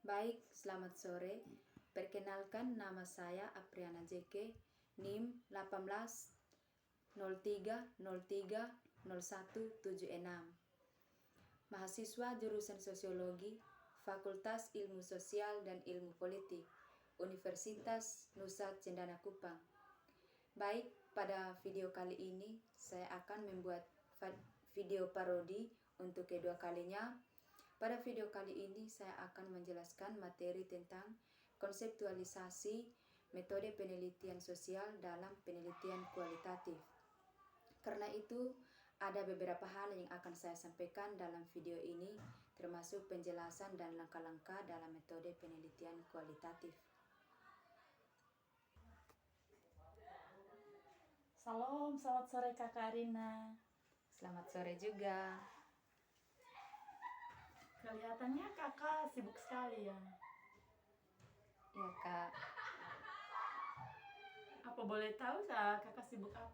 Baik, selamat sore. Perkenalkan, nama saya Apriana JK, NIM 1803030176. Mahasiswa jurusan Sosiologi, Fakultas Ilmu Sosial dan Ilmu Politik, Universitas Nusa Cendana Kupang. Baik, pada video kali ini saya akan membuat video parodi untuk kedua kalinya. Pada video kali ini saya akan menjelaskan materi tentang konseptualisasi metode penelitian sosial dalam penelitian kualitatif. Karena itu, ada beberapa hal yang akan saya sampaikan dalam video ini, termasuk penjelasan dan langkah-langkah dalam metode penelitian kualitatif. Salam, selamat sore Kakak Arina. Selamat sore juga. Kelihatannya Kakak sibuk sekali ya. Ya Kak. Apa boleh tahu Kakak sibuk apa?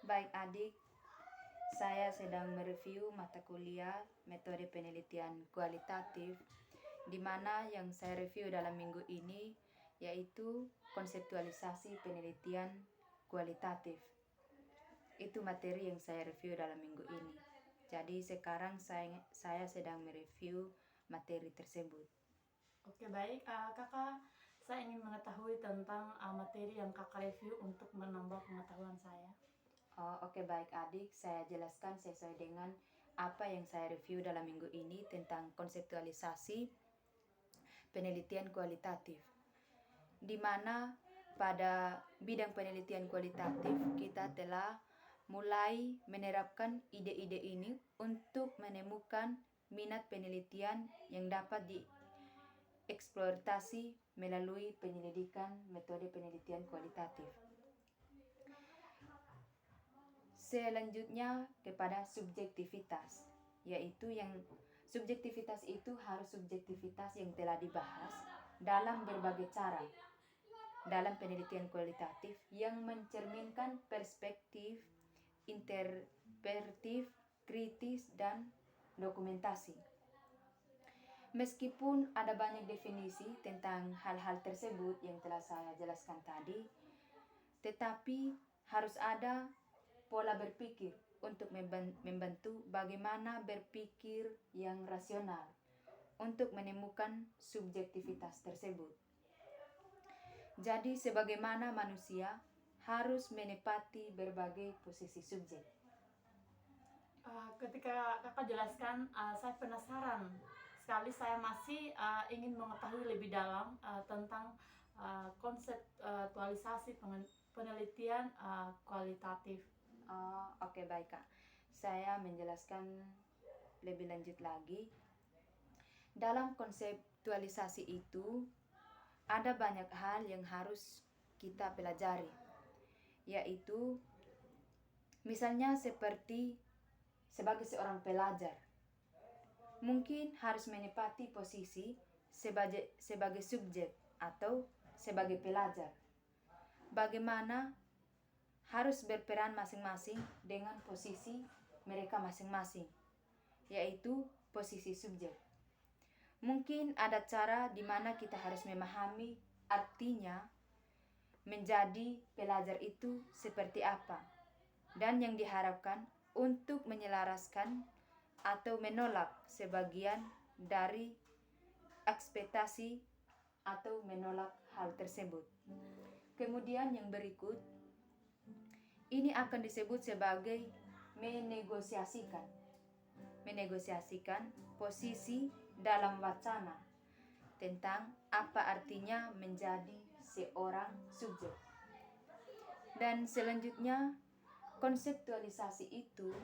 Baik adik, saya sedang mereview mata kuliah metode penelitian kualitatif, di mana yang saya review dalam minggu ini yaitu konseptualisasi penelitian kualitatif. Itu materi yang saya review dalam minggu ini. Jadi sekarang saya sedang mereview materi tersebut. Oke baik, Kakak, saya ingin mengetahui tentang materi yang Kakak review untuk menambah pengetahuan saya. Oke baik adik, saya jelaskan sesuai dengan apa yang saya review dalam minggu ini tentang konseptualisasi penelitian kualitatif, di mana pada bidang penelitian kualitatif kita telah mulai menerapkan ide-ide ini untuk menemukan minat penelitian yang dapat dieksploitasi melalui penyelidikan metode penelitian kualitatif. Selanjutnya kepada subjektivitas, yaitu yang subjektivitas itu harus subjektivitas yang telah dibahas dalam berbagai cara dalam penelitian kualitatif yang mencerminkan perspektif, interpretif, kritis, dan dokumentasi. Meskipun ada banyak definisi tentang hal-hal tersebut yang telah saya jelaskan tadi, tetapi harus ada pola berpikir untuk membantu bagaimana berpikir yang rasional untuk menemukan subjektivitas tersebut. Jadi sebagaimana manusia harus menepati berbagai posisi subjek. Ketika Kakak jelaskan, saya penasaran sekali. Saya masih ingin mengetahui lebih dalam tentang konseptualisasi penelitian kualitatif. Oke, baik Kak. Saya menjelaskan lebih lanjut lagi. Dalam konseptualisasi itu ada banyak hal yang harus kita pelajari, yaitu misalnya seperti sebagai seorang pelajar, mungkin harus menepati posisi sebagai subjek atau sebagai pelajar. Bagaimana harus berperan masing-masing dengan posisi mereka masing-masing, yaitu posisi subjek. Mungkin ada cara di mana kita harus memahami artinya menjadi pelajar itu seperti apa, dan yang diharapkan untuk menyelaraskan atau menolak sebagian dari ekspektasi atau menolak hal tersebut. Kemudian yang berikut, ini akan disebut sebagai menegosiasikan posisi dalam wacana tentang apa artinya menjadi seorang subjek. Dan selanjutnya, konseptualisasi itu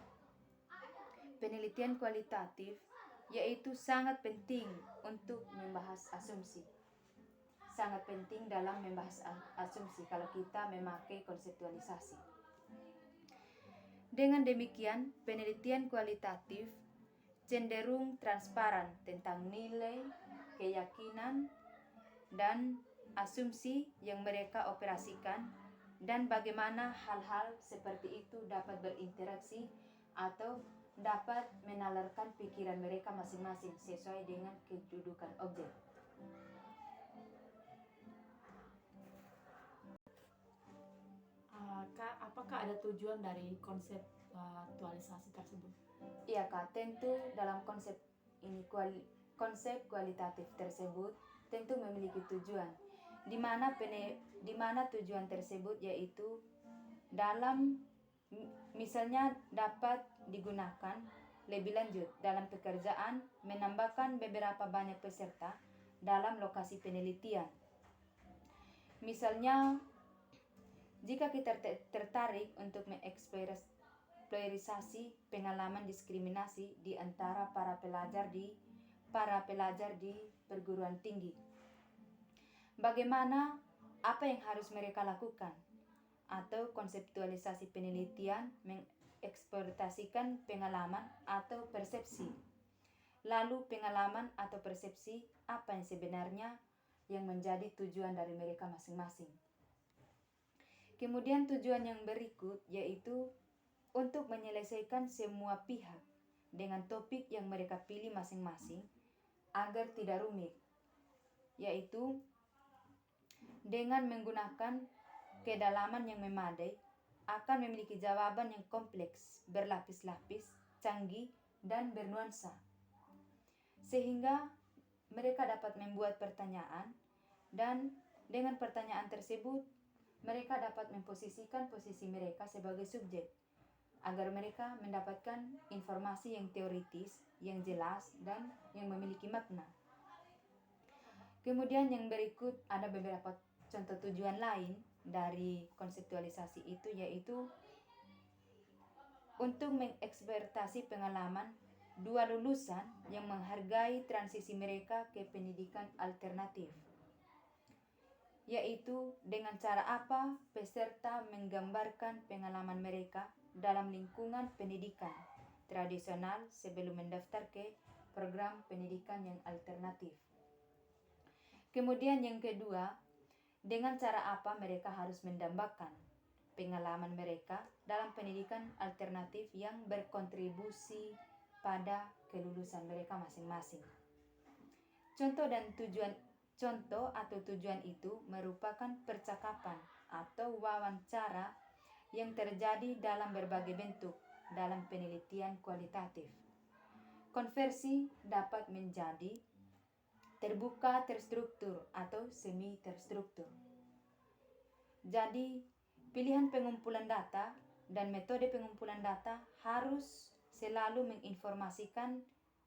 penelitian kualitatif, yaitu sangat penting untuk membahas asumsi. Sangat penting dalam membahas asumsi kalau kita memakai konseptualisasi. Dengan demikian, penelitian kualitatif cenderung transparan tentang nilai, keyakinan, dan asumsi yang mereka operasikan, dan bagaimana hal-hal seperti itu dapat berinteraksi atau dapat menalarkan pikiran mereka masing-masing sesuai dengan kedudukan objek. Kak, apakah ada tujuan dari konseptualisasi tersebut? Iya Kak, tentu dalam konsep ini konsep kualitatif tersebut tentu memiliki tujuan, di mana tujuan tersebut yaitu dalam misalnya dapat digunakan lebih lanjut dalam pekerjaan, menambahkan beberapa banyak peserta dalam lokasi penelitian. Misalnya, jika kita tertarik untuk mengeksplorasi pengalaman diskriminasi di antara para pelajar di perguruan tinggi, bagaimana apa yang harus mereka lakukan? Atau konseptualisasi penelitian mengeksploitasikan pengalaman atau persepsi. Lalu pengalaman atau persepsi apa yang sebenarnya yang menjadi tujuan dari mereka masing-masing. Kemudian tujuan yang berikut yaitu untuk menyelesaikan semua pihak dengan topik yang mereka pilih masing-masing agar tidak rumit, yaitu dengan menggunakan kedalaman yang memadai akan memiliki jawaban yang kompleks, berlapis-lapis, canggih, dan bernuansa. Sehingga mereka dapat membuat pertanyaan dan dengan pertanyaan tersebut mereka dapat memposisikan posisi mereka sebagai subjek agar mereka mendapatkan informasi yang teoritis, yang jelas, dan yang memiliki makna. Kemudian yang berikut ada beberapa contoh tujuan lain dari konseptualisasi itu, yaitu untuk mengeksploitasi pengalaman dua lulusan yang menghargai transisi mereka ke pendidikan alternatif, yaitu dengan cara apa peserta menggambarkan pengalaman mereka dalam lingkungan pendidikan tradisional sebelum mendaftar ke program pendidikan yang alternatif. Kemudian yang kedua, dengan cara apa mereka harus mendambakan pengalaman mereka dalam pendidikan alternatif yang berkontribusi pada kelulusan mereka masing-masing. Contoh atau tujuan itu merupakan percakapan atau wawancara yang terjadi dalam berbagai bentuk dalam penelitian kualitatif. Konversi dapat menjadi terbuka terstruktur atau semi terstruktur. Jadi, pilihan pengumpulan data dan metode pengumpulan data harus selalu menginformasikan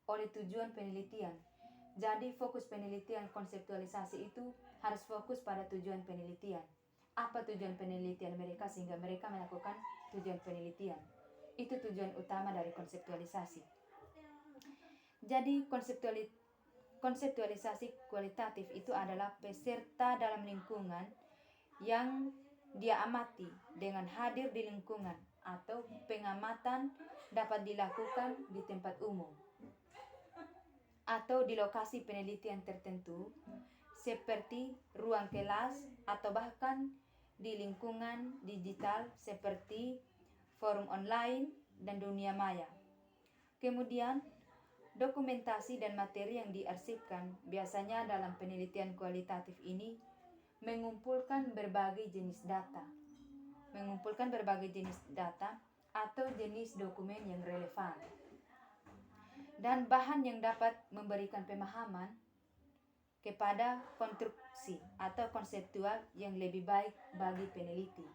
oleh tujuan penelitian. Jadi, fokus penelitian konseptualisasi itu harus fokus pada tujuan penelitian. Apa tujuan penelitian mereka sehingga mereka melakukan tujuan penelitian. Itu tujuan utama dari konseptualisasi. Jadi, konseptualisasi kualitatif itu adalah peserta dalam lingkungan yang dia amati dengan hadir di lingkungan atau pengamatan dapat dilakukan di tempat umum atau di lokasi penelitian tertentu seperti ruang kelas atau bahkan di lingkungan digital seperti forum online dan dunia maya. Kemudian dokumentasi dan materi yang diarsipkan biasanya dalam penelitian kualitatif ini mengumpulkan berbagai jenis data atau jenis dokumen yang relevan dan bahan yang dapat memberikan pemahaman kepada konstruksi atau konseptual yang lebih baik bagi peneliti.